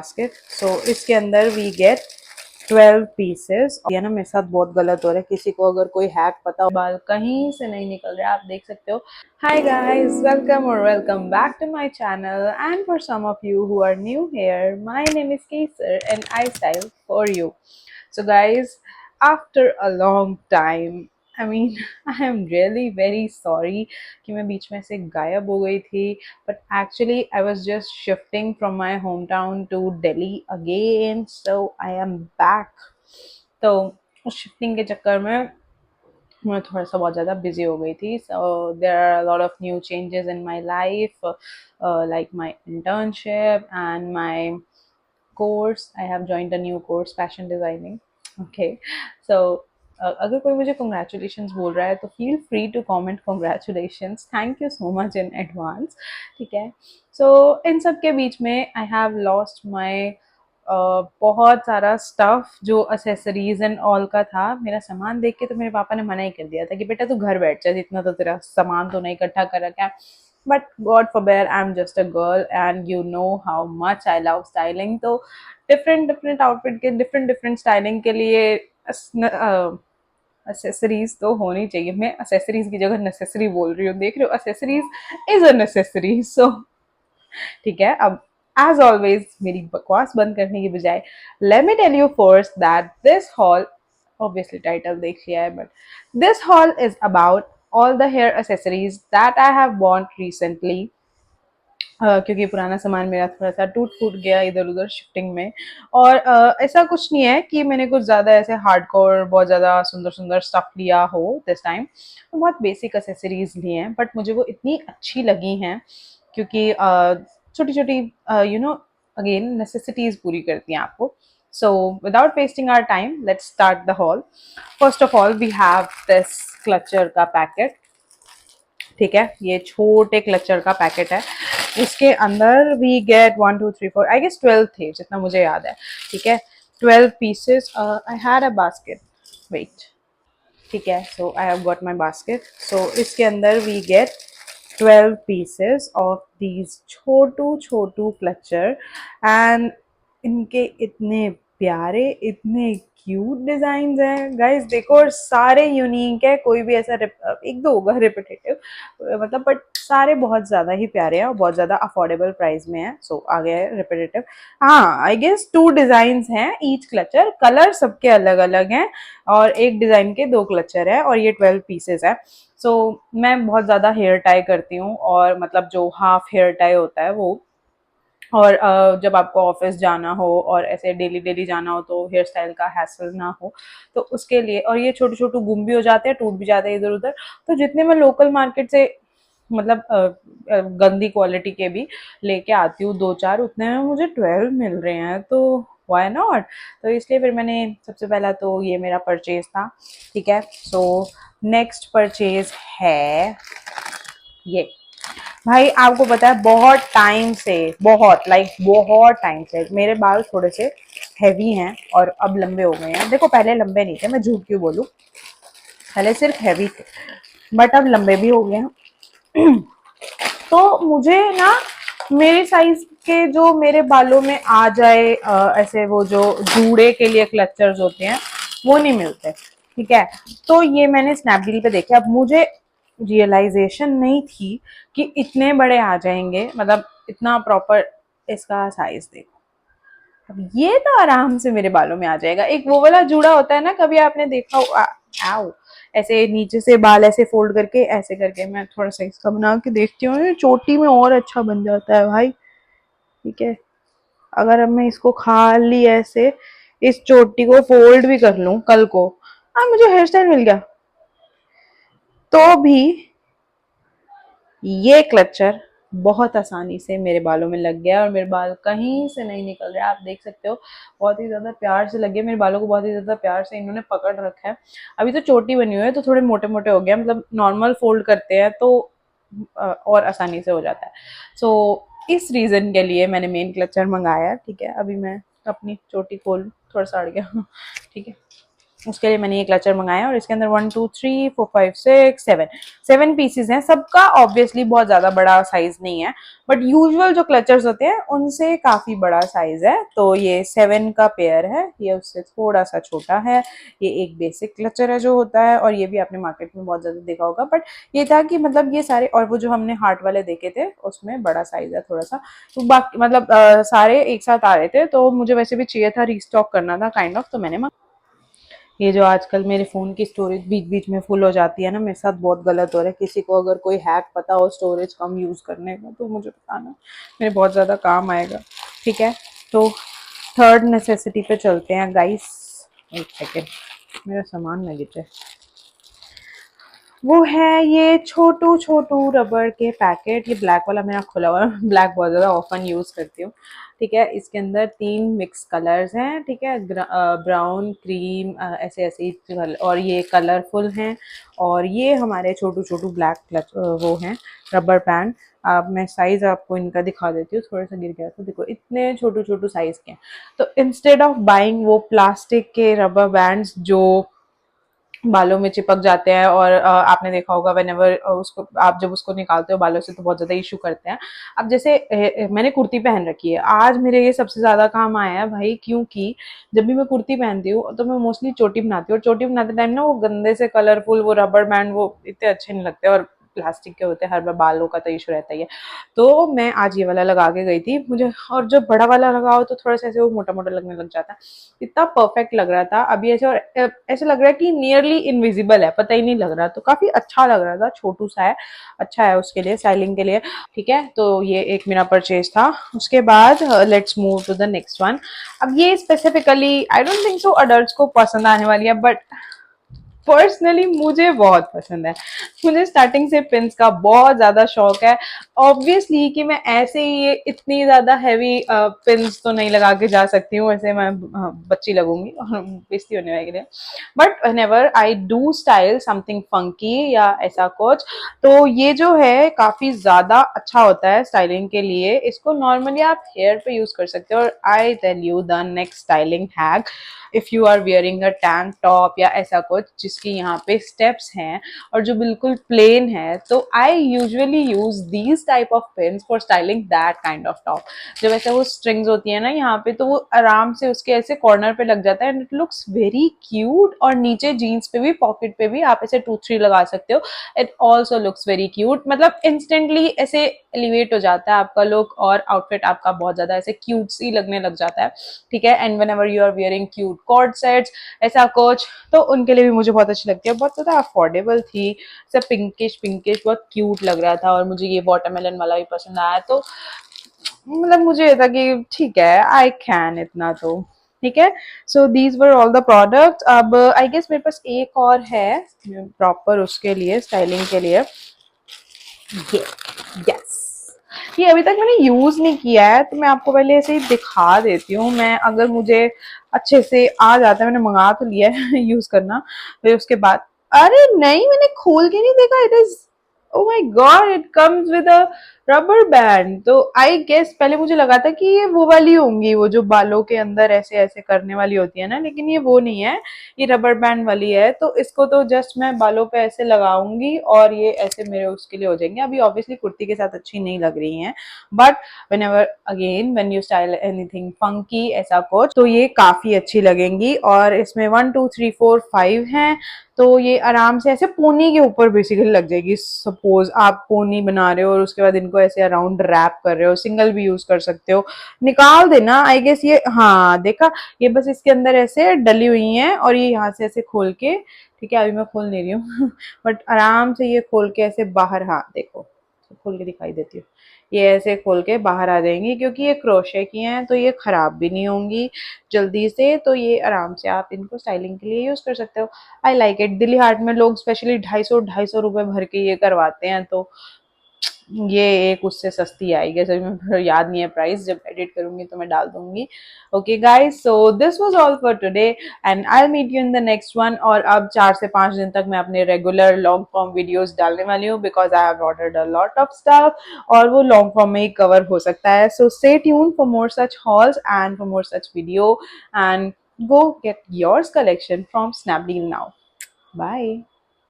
Basket. So इसके अंदर we get 12 pieces. ये ना मेरे साथ बहुत गलत हो रहा है, किसी को अगर कोई हैक पता हो, बाल कहीं से नहीं निकल रहे, आप देख सकते हो। Hi guys, welcome back to my channel and for some of you who are new here, my name is Kesar and I style for you. So guys, after a long time, I mean, I am really very sorry कि मैं बीच में से गायब हो गई थी, but actually I was just shifting from my hometown to Delhi again, so I am back. तो उस शिफ्टिंग के चक्कर में मैं थोड़ा सा बहुत ज़्यादा बिजी हो गई थी. So there are a lot of new changes in my life, like my internship and my course. I have joined a new course, fashion designing. Okay, so अगर कोई मुझे congratulations बोल रहा है तो feel free to comment congratulations. Thank you so much in advance. ठीक है. So इन सब के बीच में I have lost my बहुत सारा स्टफ जो असेसरीज एंड ऑल का था. मेरा सामान देख के तो मेरे पापा ने मना ही कर दिया था कि बेटा तू घर बैठ जा, जितना तो तेरा सामान तो नहीं इकट्ठा कर रखा है. But God forbid, I'm just a girl and you know how much I love styling. तो different outfit के different styling के लिए accessories तो होनी चाहिए. मैं accessories की जगह necessary बोल रही हूँ, देख रहे हो, accessories is a necessary. So ठीक है. अब एज ऑलवेज मेरी बकवास बंद करने की बजाय let me tell you first that this haul, obviously title देख लिया है, but this haul is about all the hair accessories that I have bought recently. क्योंकि पुराना सामान मेरा थोड़ा सा टूट फूट गया इधर उधर शिफ्टिंग में. और ऐसा कुछ नहीं है कि मैंने कुछ ज़्यादा ऐसे हार्डकोर बहुत ज़्यादा सुंदर सुंदर स्टफ लिया हो दिस टाइम. बहुत बेसिक एसेसरीज लिए हैं, बट मुझे वो इतनी अच्छी लगी हैं क्योंकि छोटी छोटी अगेन नेसेसिटीज पूरी करती हैं आपको. So without wasting our time, let's start the haul. First of all we have this clutcher का पैकेट. ठीक है, ये छोटे क्लचर का पैकेट है. इसके अंदर वी गेट 1 2 3 4 आई गेस 12 थे जितना मुझे याद है. ठीक है, 12 pieces. I had a basket, wait. ठीक है, so I have got my basket. So इसके अंदर we get 12 pieces of these छोटू छोटू क्लचर. एंड इनके इतने प्यारे, इतने क्यूट डिजाइन हैं गाइस, देखो. और सारे यूनिक है, कोई भी ऐसा एक दो होगा रिपीटेटिव, मतलब, बट सारे बहुत ज्यादा ही प्यारे हैं और बहुत ज्यादा अफोर्डेबल प्राइस में है. सो आ गया है रिपीटेटिव. हाँ, आई गेस 2 डिजाइन हैं ईच क्लचर, कलर सबके अलग अलग हैं और एक डिजाइन के 2 क्लचर है और ये 12 पीसेस है. सो मैं बहुत ज़्यादा हेयर टाई करती हूँ, और मतलब जो हाफ हेयर टाई होता है वो. और जब आपको ऑफिस जाना हो और ऐसे डेली डेली जाना हो तो हेयर स्टाइल का हैसल ना हो, तो उसके लिए. और ये छोटे छोटे गुम भी हो जाते हैं, टूट भी जाते हैं इधर उधर. तो जितने मैं लोकल मार्केट से मतलब गंदी क्वालिटी के भी लेके आती हूँ 2 4, उतने में मुझे 12 मिल रहे हैं, तो वाई नॉट. तो इसलिए फिर मैंने सबसे पहला तो ये मेरा परचेज था. ठीक है, सो नेक्स्ट परचेज है ये. भाई आपको पता है बहुत टाइम से मेरे बाल थोड़े से हैवी हैं और अब लंबे हो गए हैं. देखो, पहले लंबे नहीं थे, मैं झूठ क्यों बोलूं, पहले सिर्फ हैवी थे बट अब लंबे भी हो गए हैं. तो मुझे ना मेरे साइज के जो मेरे बालों में आ जाए ऐसे वो जो जूड़े के लिए क्लचर्स होते हैं वो नहीं मिलते. ठीक है, तो ये मैंने स्नैपडील पे देखे. अब मुझे रियलाइजेशन नहीं थी कि इतने बड़े आ जाएंगे, मतलब इतना प्रॉपर. इसका साइज देखो, अब ये तो आराम से मेरे बालों में आ जाएगा. एक वो वाला जूड़ा होता है ना, कभी आपने देखा हो, आओ, ऐसे नीचे से बाल ऐसे फोल्ड करके ऐसे करके. मैं थोड़ा सा इसका बना के देखती हूँ, चोटी में और अच्छा बन जाता है भाई. ठीक है, अगर अब मैं इसको खाली ऐसे इस चोटी को फोल्ड भी कर लूं कल को, मुझे हेयर स्टाइल मिल गया. तो भी ये क्लचर बहुत आसानी से मेरे बालों में लग गया और मेरे बाल कहीं से नहीं निकल रहे. आप देख सकते हो, बहुत ही ज्यादा प्यार से लगे मेरे बालों को, बहुत ही ज्यादा प्यार से इन्होंने पकड़ रखा है. अभी तो चोटी बनी हुई है तो थोड़े मोटे मोटे हो गए, मतलब नॉर्मल फोल्ड करते हैं तो और आसानी से हो जाता है. सो इस रीजन के लिए मैंने मेन क्लचर मंगाया. ठीक है, अभी मैं अपनी चोटी खोल, थोड़ा सा अड़ गया. ठीक है, उसके लिए मैंने ये क्लचर मंगाया और इसके अंदर 1 2 3 4 5 6 7 पीसेस हैं। सबका ऑब्वियसली बहुत ज्यादा बड़ा साइज नहीं है, बट यूजुअल जो क्लचर्स होते हैं उनसे काफी बड़ा साइज है। तो ये 7 का पेयर है, ये उससे थोड़ा सा छोटा है। ये एक बेसिक क्लचर है जो होता है, और ये भी आपने मार्केट में बहुत ज्यादा देखा होगा। बट ये था कि मतलब ये सारे, और वो जो हमने हार्ट वाले देखे थे उसमें बड़ा साइज है थोड़ा सा। तो बाकी मतलब सारे एक साथ आ रहे थे, तो मुझे वैसे भी चाहिए था, रीस्टॉक करना था काइंड ऑफ, तो मैंने। ये जो आजकल मेरे फ़ोन की स्टोरेज बीच बीच में फुल हो जाती है ना, मेरे साथ बहुत गलत हो रहा है। किसी को अगर कोई हैक पता हो स्टोरेज कम यूज़ करने का तो मुझे बताना, मेरे बहुत ज़्यादा काम आएगा। ठीक है, तो थर्ड नेसेसिटी पे चलते हैं गाइस। एक सेकेंड, मेरा सामान ना गिरे। वो है ये छोटू छोटू रबर के पैकेट। ये ब्लैक वाला मेरा खुला हुआ है, ब्लैक बहुत ज़्यादा ऑफन यूज़ करती हूँ। ठीक है, इसके अंदर 3 मिक्स कलर्स हैं। ठीक है, ब्राउन, क्रीम, ऐसे ऐसे ही और ये कलरफुल हैं। और ये हमारे छोटू छोटू ब्लैक वो हैं रबर बैंड। अब मैं साइज आपको इनका दिखा देती हूँ, थोड़ा सा गिर गया था, देखो इतने छोटू छोटू साइज के हैं। तो इंस्टेड ऑफ बाइंग वो प्लास्टिक के रबर बैंड्स जो बालों में चिपक जाते हैं, और आपने देखा होगा व्हेनेवर उसको आप जब उसको निकालते हो बालों से तो बहुत ज्यादा इशू करते हैं। अब जैसे मैंने कुर्ती पहन रखी है, आज मेरे ये सबसे ज्यादा काम आया है भाई, क्योंकि जब भी मैं कुर्ती पहनती हूँ तो मैं मोस्टली चोटी बनाती हूँ, और चोटी बनाते टाइम ना वो गंदे से कलरफुल वो रबर बैंड वो इतने अच्छे नहीं लगते, और प्लास्टिक के होते हैं, हर बार बालों का तो इशू रहता ही है। तो मैं आज ये वाला लगा के गई थी मुझे, और जब बड़ा वाला लगाओ तो थोड़ा सा ऐसे वो मोटा मोटा लगने लग जाता है। इतना परफेक्ट लग रहा था अभी ऐसे, और ऐसे लग रहा है कि नियरली इनविजिबल है, पता ही नहीं लग रहा, तो काफी अच्छा लग रहा था। छोटू सा है, अच्छा है उसके लिए, स्टाइलिंग के लिए। ठीक है, तो ये एक मेरा परचेज था। उसके बाद let's move to the next one. अब ये specifically I don't think so adult को पसंद आने वाली है, बट पर्सनली मुझे बहुत पसंद है। मुझे स्टार्टिंग से पिंस का बहुत ज्यादा शौक है। ऑब्वियसली कि मैं ऐसे ही ये इतनी ज्यादा हैवी पिंस तो नहीं लगा के जा सकती हूँ, ऐसे मैं बच्ची लगूंगी और बेइज्जती होने वाली है। But whenever I do style something funky या ऐसा कुछ, तो ये जो है काफी ज्यादा अच्छा होता है स्टाइलिंग के लिए। इसको नॉर्मली आप हेयर पे यूज कर सकते हो, और I tell you the next styling hack. If you are wearing a tank top या ऐसा कुछ जिसकी यहाँ पे स्टेप्स हैं और जो बिल्कुल प्लेन है, तो I usually use these type of pins for styling that kind of top. जब ऐसे वो स्ट्रिंग्स होती है ना यहाँ पे, तो वो आराम से उसके ऐसे कॉर्नर पे लग जाता है, and it looks very cute. और नीचे जीन्स पे भी, पॉकेट पे भी आप ऐसे 2 3 लगा सकते हो, it also looks very cute. मतलब इंस्टेंटली ऐसे एलिवेट हो जाता है आपका लुक, और आउटफिट आपका बहुत ज्यादा ऐसे क्यूट सी लगने लग जाता है। ठीक है, and whenever you are wearing cute co-ord sets ऐसा कुछ, तो उनके लिए भी मुझे बहुत अच्छी लगती है। बहुत ज्यादा अफोर्डेबल थी, सब पिंकिश पिंकिश बहुत क्यूट लग रहा था, और मुझे ये वाटरमेलन वाला भी पसंद आया। तो मतलब मुझे ये था कि ठीक है, आई कैन इतना तो ठीक है। So these were all the product. अब आई गेस मेरे पास एक और है प्रॉपर उसके लिए, स्टाइलिंग के लिए। ये यस, ये अभी तक मैंने यूज नहीं किया है, तो मैं आपको पहले ऐसे ही दिखा देती हूँ। मैं अगर मुझे अच्छे से आ जाता है, मैंने मंगा तो लिया है यूज करना, फिर उसके बाद। अरे नहीं, मैंने खोल के नहीं देखा। It is, oh my God, it comes with a rubber band. तो आई गेस पहले मुझे लगा था कि ये वो वाली होंगी, वो जो बालों के अंदर ऐसे ऐसे करने वाली होती है ना, लेकिन ये वो नहीं है, ये रबर बैंड वाली है। तो इसको तो जस्ट मैं बालों पे ऐसे लगाऊंगी और ये ऐसे मेरे उसके लिए हो जाएंगे। अभी ऑब्वियसली कुर्ती के साथ अच्छी नहीं लग रही हैं, but whenever again when you style anything funky ऐसा कुछ, तो ये काफी अच्छी लगेंगी। और इसमें 1 2 3 4 5 हैं, तो ये आराम से ऐसे पोनी के ऊपर बेसिकली लग जाएगी। सपोज आप पोनी बना रहे हो और उसके बाद इनको ऐसे अराउंड रैप कर रहे हो, सिंगल भी यूज कर सकते हो, निकाल देना आई गेस ये। हाँ देखा, ये बस इसके अंदर ऐसे डली हुई हैं, और ये यहाँ से ऐसे खोल के, ठीक है अभी मैं खोल नहीं रही हूँ बट आराम से ये खोल के ऐसे बाहर, हाँ देखो खोल के दिखाई देती हूँ, ये ऐसे खोल के बाहर आ जाएंगी, क्योंकि ये क्रोशे की हैं तो ये खराब भी नहीं होंगी जल्दी से। तो ये आराम से आप इनको स्टाइलिंग के लिए यूज कर सकते हो। I like it. Delhi Haat में लोग स्पेशली 250 रुपए भर के ये करवाते हैं, तो ये एक उससे सस्ती आएगी। सभी में याद नहीं है प्राइस, जब एडिट करूंगी तो मैं डाल दूंगी। Okay guys, so this was all for today, and I will meet you in the next one. और अब 4 से 5 दिन तक मैं अपने रेगुलर लॉन्ग फॉर्म वीडियोस डालने वाली हूँ, because I have ordered a lot of stuff, और वो लॉन्ग फॉर्म में ही कवर हो सकता है। So stay tuned for more such halls and for more such video, and go get yours collection from Snapdeal now. Bye.